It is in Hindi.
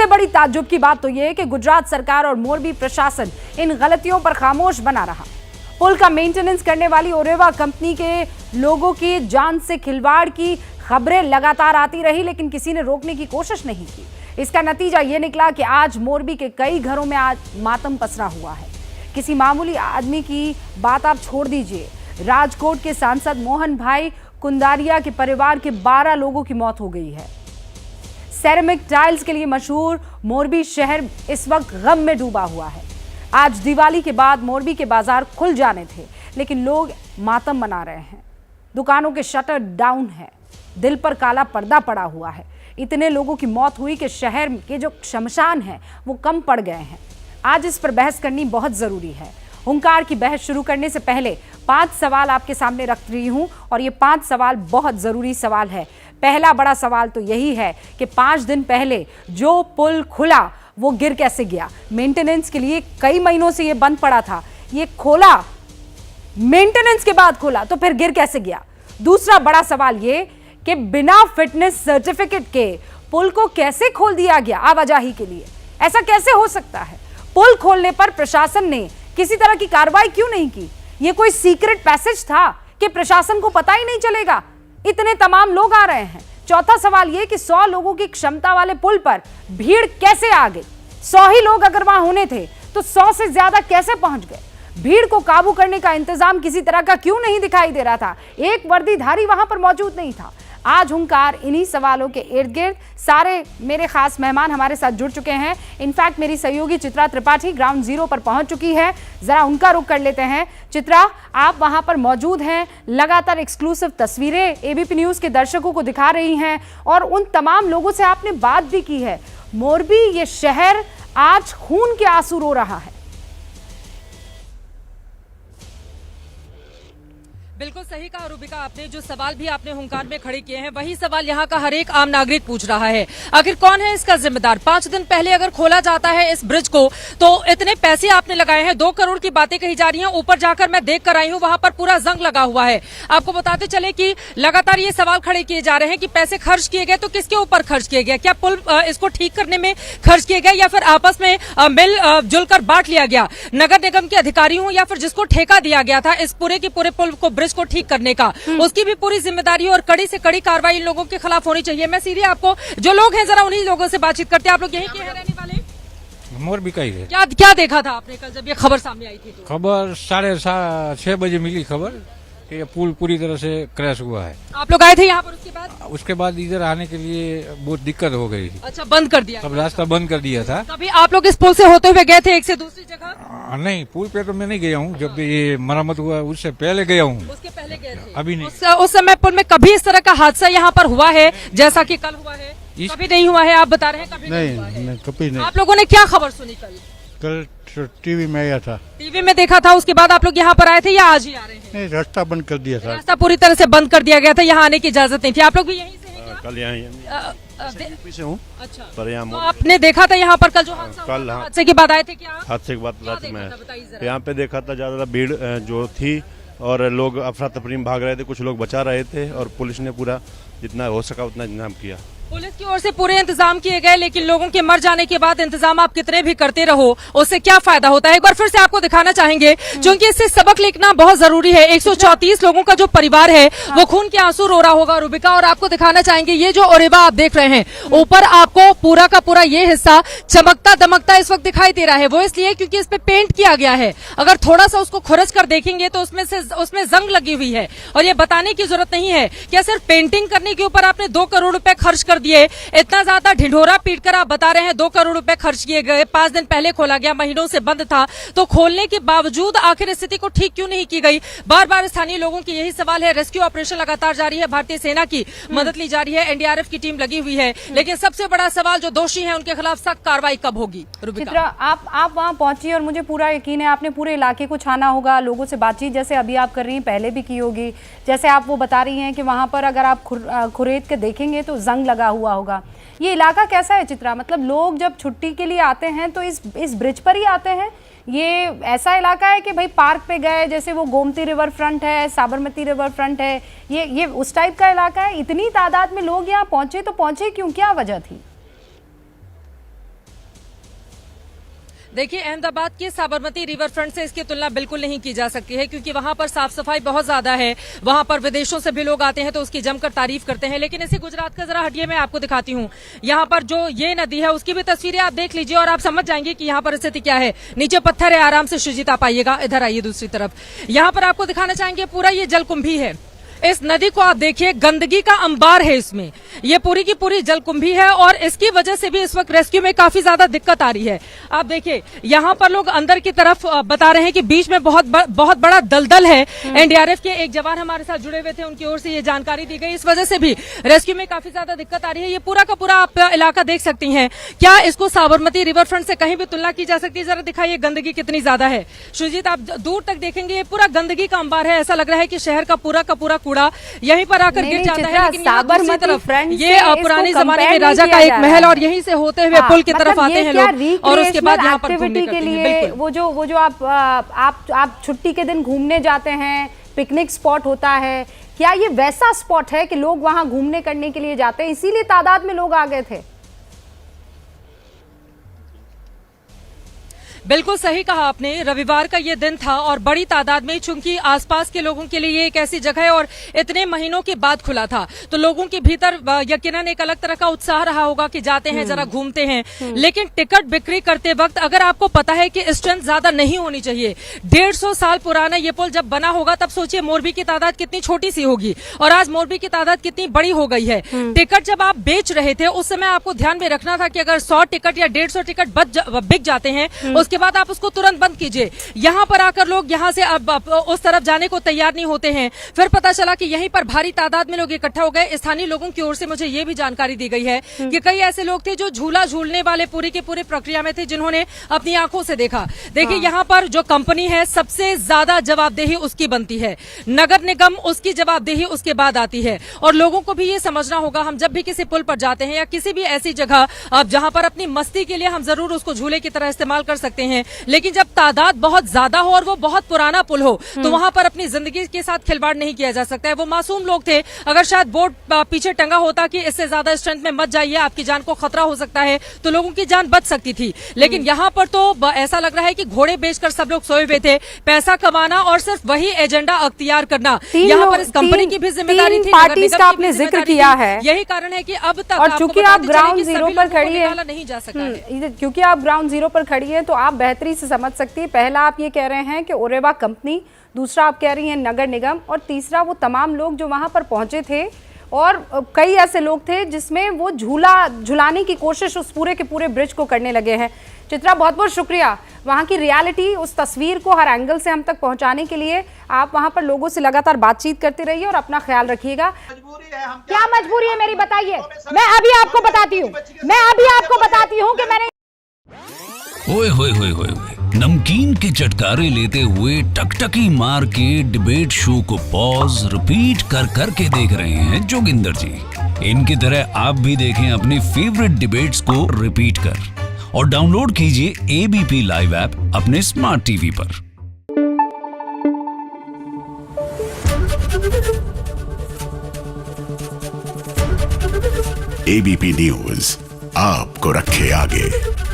सबसे बड़ी ताज्जुब की बात तो यह है कि गुजरात सरकार और मोरबी प्रशासन इन गलतियों पर खामोश बना रहा। पुल का मेंटेनेंस करने वाली ओरेवा कंपनी के लोगों की जान से खिलवाड़ की खबरें लगातार आती रही, लेकिन किसी ने रोकने की कोशिश नहीं की। इसका नतीजा यह निकला कि आज मोरबी के कई घरों में आज मातम पसरा हुआ है। किसी मामूली आदमी की बात आप छोड़ दीजिए, राजकोट के सांसद मोहन भाई कुंदारिया के परिवार के 12 लोगों की मौत हो गई है। सेरेमिक टाइल्स के लिए मशहूर मोरबी शहर इस वक्त गम में डूबा हुआ है। आज दिवाली के बाद मोरबी के बाजार खुल जाने थे, लेकिन लोग मातम मना रहे हैं। दुकानों के शटर डाउन है, दिल पर काला पर्दा पड़ा हुआ है। इतने लोगों की मौत हुई कि शहर के जो शमशान है वो कम पड़ गए हैं। आज इस पर बहस करनी बहुत जरूरी है। हुंकार की बहस शुरू करने से पहले 5 सवाल आपके सामने रख रही हूं और ये 5 सवाल बहुत जरूरी सवाल है। पहला बड़ा सवाल तो यही है कि 5 दिन पहले जो पुल खुला वो गिर कैसे गया। मेंटेनेंस के लिए कई महीनों से ये बंद पड़ा था, ये खोला, मेंटेनेंस के बाद खोला, तो फिर गिर कैसे गया। दूसरा बड़ा सवाल ये कि बिना फिटनेस सर्टिफिकेट के पुल को कैसे खोल दिया गया आवाजाही के लिए। ऐसा कैसे हो सकता है। पुल खोलने पर प्रशासन ने किसी तरह की कार्रवाई क्यों नहीं की। ये कोई सीक्रेट पैसेज था कि प्रशासन को पता ही नहीं चलेगा। इतने तमाम लोग आ रहे हैं। चौथा सवाल यह कि 100 लोगों की क्षमता वाले पुल पर भीड़ कैसे आ गई। 100 ही लोग अगर वहां होने थे तो 100 से ज्यादा कैसे पहुंच गए। भीड़ को काबू करने का इंतजाम किसी तरह का क्यों नहीं दिखाई दे रहा था। एक वर्दीधारी वहां पर मौजूद नहीं था। आज हुंकार इन्हीं सवालों के इर्द गिर्द सारे मेरे खास मेहमान हमारे साथ जुड़ चुके हैं। इनफैक्ट मेरी सहयोगी चित्रा त्रिपाठी ग्राउंड जीरो पर पहुंच चुकी है। जरा उनका रुख कर लेते हैं। चित्रा, आप वहां पर मौजूद हैं, लगातार एक्सक्लूसिव तस्वीरें एबीपी न्यूज के दर्शकों को दिखा रही हैं और उन तमाम लोगों से आपने बात भी की है। मोरबी ये शहर आज खून के आंसू रो रहा है। बिल्कुल सही कहा रूबिका आपने। जो सवाल भी आपने हुंकार में खड़े किए हैं वही सवाल यहाँ का हर एक आम नागरिक पूछ रहा है। आखिर कौन है इसका जिम्मेदार। 5 दिन पहले अगर खोला जाता है इस ब्रिज को तो इतने पैसे आपने लगाए हैं, 2 करोड़ की बातें कही जा रही हैं। ऊपर जाकर मैं देख कर आई हूँ, वहां पर पूरा जंग लगा हुआ है। आपको बताते चले कि लगातार ये सवाल खड़े किए जा रहे हैं कि पैसे खर्च किए गए तो किसके ऊपर खर्च किए गए। क्या पुल इसको ठीक करने में खर्च किए गए या फिर आपस में मिल जुलकर बांट लिया गया। नगर निगम के अधिकारियों या फिर जिसको ठेका दिया गया था इस पूरे के पूरे पुल को ब्रिज को ठीक करने का, उसकी भी पूरी जिम्मेदारी और कड़ी से कड़ी कार्रवाई इन लोगों के खिलाफ होनी चाहिए। मैं सीधे आपको जो लोग हैं जरा उन्हीं लोगों से बातचीत करते हैं। आप लोग यहीं के हैं रहने वाले? मोरबी का ही है। क्या देखा था आपने कल जब ये खबर सामने आई थी तो? खबर 6:30 बजे मिली खबर कि ये पुल पूरी तरह से क्रैश हुआ है। आप लोग आए थे यहाँ पर? उसके बाद इधर आने के लिए बहुत दिक्कत हो गई। अच्छा, बंद कर दिया? सब रास्ता बंद कर दिया था। तभी आप लोग इस पुल से होते हुए गए थे एक से दूसरी जगह? नहीं, पुल पे तो मैं नहीं गया हूँ। जब ये मरम्मत हुआ उससे पहले गया हूँ। उसके पहले गए थे? अभी नहीं। उस समय पुल में कभी इस तरह का हादसा यहाँ पर हुआ है जैसा कि कल हुआ है? कभी नहीं हुआ है। आप बता रहे हैं कभी नहीं, कभी नहीं। आप लोगों ने क्या खबर सुनी कल टीवी में आया था। टीवी में देखा था, उसके बाद आप लोग यहाँ पर आए थे या आज ही आ रहे हैं? नहीं, रास्ता बंद कर दिया था। रास्ता पूरी तरह से बंद कर दिया गया था, यहाँ आने की इजाजत नहीं थी। आप लोग भी यहीं से हैं क्या? कल यूपी से हूँ। अच्छा, पर यहाँ तो आपने देखा था यहाँ पर कल जो हादसा हुआ? कल हादसे के बाद आए थे क्या? हादसे के बाद रात में बताइए जरा। यहाँ पे देखा था ज्यादा भीड़ जो थी और लोग अफरा तफरी में भाग रहे थे, कुछ लोग बचा रहे थे और पुलिस ने पूरा जितना हो सका उतना इंतजाम किया। पुलिस की ओर से पूरे इंतजाम किए गए, लेकिन लोगों के मर जाने के बाद इंतजाम आप कितने भी करते रहो उससे क्या फायदा होता है। एक बार फिर से आपको दिखाना चाहेंगे क्योंकि इससे सबक लिखना बहुत जरूरी है। 134 लोगों का जो परिवार है वो खून के आंसू रो रहा होगा रूबिका। और आपको दिखाना चाहेंगे ये जो ओरेवा आप देख रहे हैं, ऊपर आपको पूरा का पूरा ये हिस्सा चमकता दमकता इस वक्त दिखाई दे रहा है। वो इसलिए क्योंकि इस पे पेंट किया गया है। अगर थोड़ा सा उसको खुरच कर देखेंगे तो उसमें जंग लगी हुई है। और ये बताने की जरूरत नहीं है क्या सिर्फ पेंटिंग करने के ऊपर आपने 2 करोड़ रुपए खर्च कर दिए। इतना ज्यादा ढिंढोरा पीटकर आप बता रहे हैं 2 करोड़ रुपए खर्च किए गए। 5 दिन पहले खोला गया, महीनों से बंद था, तो खोलने के बावजूद आखिर स्थिति को ठीक क्यों नहीं की गई। बार बार स्थानीय लोगों की यही सवाल है। रेस्क्यू ऑपरेशन लगातार जारी है, भारतीय सेना की मदद ली जा रही है, एनडीआरएफ की टीम लगी हुई है, लेकिन सबसे बड़ा सवाल जो दोषी है उनके खिलाफ सख्त कार्रवाई कब होगी। चित्रा, आप वहां पहुंची और मुझे पूरा यकीन है आपने पूरे इलाके को छाना होगा, लोगों से बातचीत जैसे अभी आप कर रही हैं पहले भी की होगी। जैसे आप वो बता रही हैं कि वहां पर अगर आप खुरेद के देखेंगे तो जंग लगा हुआ होगा। ये इलाका कैसा है चित्रा? मतलब लोग जब छुट्टी के लिए आते हैं तो इस ब्रिज पर ही आते हैं। ये ऐसा इलाका है कि भाई पार्क पे गए, जैसे वो गोमती रिवर फ्रंट है, साबरमती रिवर फ्रंट है, ये उस टाइप का इलाका है। इतनी तादाद में लोग यहाँ पहुंचे तो पहुंचे क्यों, क्या वजह थी? देखिए, अहमदाबाद के साबरमती रिवर फ्रंट से इसकी तुलना बिल्कुल नहीं की जा सकती है, क्योंकि वहां पर साफ सफाई बहुत ज्यादा है। वहां पर विदेशों से भी लोग आते हैं तो उसकी जमकर तारीफ करते हैं। लेकिन इसी गुजरात का जरा हटिए, मैं आपको दिखाती हूँ। यहाँ पर जो ये नदी है उसकी भी तस्वीरें आप देख लीजिए और आप समझ जाएंगे कि यहाँ पर स्थिति क्या है। नीचे पत्थर है, आराम से सृजित आप आइएगा, इधर आइए दूसरी तरफ। यहाँ पर आपको दिखाना चाहेंगे पूरा ये जलकुंभी है। इस नदी को आप देखिए, गंदगी का अंबार है इसमें। ये पूरी की पूरी जलकुंभी है और इसकी वजह से भी इस वक्त रेस्क्यू में काफी ज्यादा दिक्कत आ रही है। आप देखिए, यहाँ पर लोग अंदर की तरफ बता रहे हैं कि बीच में बहुत बड़ा दलदल है। एनडीआरएफ के एक जवान हमारे साथ जुड़े हुए थे, उनकी ओर से ये जानकारी दी गई। इस वजह से भी रेस्क्यू में काफी ज्यादा दिक्कत आ रही है। ये पूरा का पूरा आप इलाका देख सकती हैं। क्या इसको साबरमती रिवर फ्रंट से कहीं भी तुलना की जा सकती है? जरा दिखाइए गंदगी कितनी ज्यादा है। सुजीत, आप दूर तक देखेंगे ये पूरा गंदगी का अंबार है। ऐसा लग रहा है कि शहर का पूरा कूड़ा यहीं पर आकर गिर जाता है। लेकिन साबरमती फ्रंट ये पुराने जमाने में राजा का एक महल और यहीं से होते हुए पुल की तरफ आते हैं लोग और उसके बाद यहाँ पर घूमने के लिए वो जो आप छुट्टी के दिन घूमने जाते हैं, पिकनिक स्पॉट होता है, क्या ये वैसा स्पॉट है कि लोग वहां घूमने करने के लिए जाते हैं, इसीलिए तादाद में लोग आ गए थे? बिल्कुल सही कहा आपने। रविवार का ये दिन था और बड़ी तादाद में, चूंकि आसपास के लोगों के लिए ये एक ऐसी जगह है और इतने महीनों के बाद खुला था, तो लोगों के भीतर यकीनन एक अलग तरह का उत्साह रहा होगा कि जाते हैं, जरा घूमते हैं। लेकिन टिकट बिक्री करते वक्त अगर आपको पता है कि स्ट्रेंथ ज्यादा नहीं होनी चाहिए, 150 साल पुराना ये पुल जब बना होगा तब सोचिए मोरबी की तादाद कितनी छोटी सी होगी और आज मोरबी की तादाद कितनी बड़ी हो गई है। टिकट जब आप बेच रहे थे उस समय आपको ध्यान में रखना था कि अगर 100 टिकट या 150 टिकट बिक जाते हैं उसके बाद आप उसको तुरंत बंद कीजिए। यहाँ पर आकर लोग यहाँ से अब उस तरफ जाने को तैयार नहीं होते हैं। फिर पता चला कि यहीं पर भारी तादाद में लोग इकट्ठा हो गए। स्थानीय लोगों की ओर से मुझे ये भी जानकारी दी गई है कि कई ऐसे लोग थे जो झूला झूलने वाले पूरी की पूरी प्रक्रिया में थे, जिन्होंने अपनी आंखों से देखा। देखिए, यहाँ पर जो कंपनी है सबसे ज्यादा जवाबदेही उसकी बनती है, नगर निगम उसकी जवाबदेही उसके बाद आती है। और लोगों को भी ये समझना होगा, हम जब भी किसी पुल पर जाते हैं या किसी भी ऐसी जगह अब जहां पर अपनी मस्ती के लिए हम जरूर उसको झूले की तरह इस्तेमाल कर सकते हैं, लेकिन जब तादाद बहुत ज्यादा हो और वो बहुत पुराना पुल हो तो वहां पर अपनी जिंदगी के साथ खिलवाड़ नहीं किया जा सकता है। वो मासूम लोग थे, अगर शायद बोर्ड पीछे टंगा होता कि इससे ज्यादा स्ट्रेंथ में मत जाइए, आपकी जान को खतरा हो सकता है, तो लोगों की जान बच सकती थी। लेकिन यहाँ पर तो ऐसा लग रहा है कि घोड़े बेचकर सब लोग सोए हुए थे, पैसा कमाना और सिर्फ वही एजेंडा अख्तियार करना। यहाँ पर इस कंपनी की भी जिम्मेदारी थी, पार्टीज का आपने जिक्र किया है। यही कारण है कि अब तक और चूंकि आप ग्राउंड जीरो पर खड़ी है, नहीं जा सका, क्योंकि आप ग्राउंड जीरो पर खड़ी है तो आप बेहतरी से समझ सकती है। पहला आप ये कह रहे हैं कि ओरेवा कंपनी, दूसरा आप कह रही हैं नगर निगम, और तीसरा वो तमाम लोग जो वहां पर पहुंचे थे और कई ऐसे लोग थे जिसमें वो झुलाने की कोशिश उस पूरे के पूरे ब्रिज को करने लगे हैं। चित्रा, बहुत बहुत शुक्रिया वहां की रियलिटी, उस तस्वीर को हर एंगल से हम तक पहुंचाने के लिए। आप वहां पर लोगों से लगातार बातचीत करते रहिए और अपना ख्याल रखिएगा। क्या मजबूरी है मेरी, बताइए। मैं अभी आपको बताती हूँ कि मैंने ओए होए होए होए नमकीन के चटकारे लेते हुए टकटकी मार के डिबेट शो को पॉज रिपीट कर करके देख रहे हैं जोगिंदर जी। इनकी तरह आप भी देखें अपनी फेवरेट डिबेट्स को रिपीट कर और डाउनलोड कीजिए एबीपी लाइव ऐप अपने स्मार्ट टीवी पर। एबीपी न्यूज आपको रखे आगे।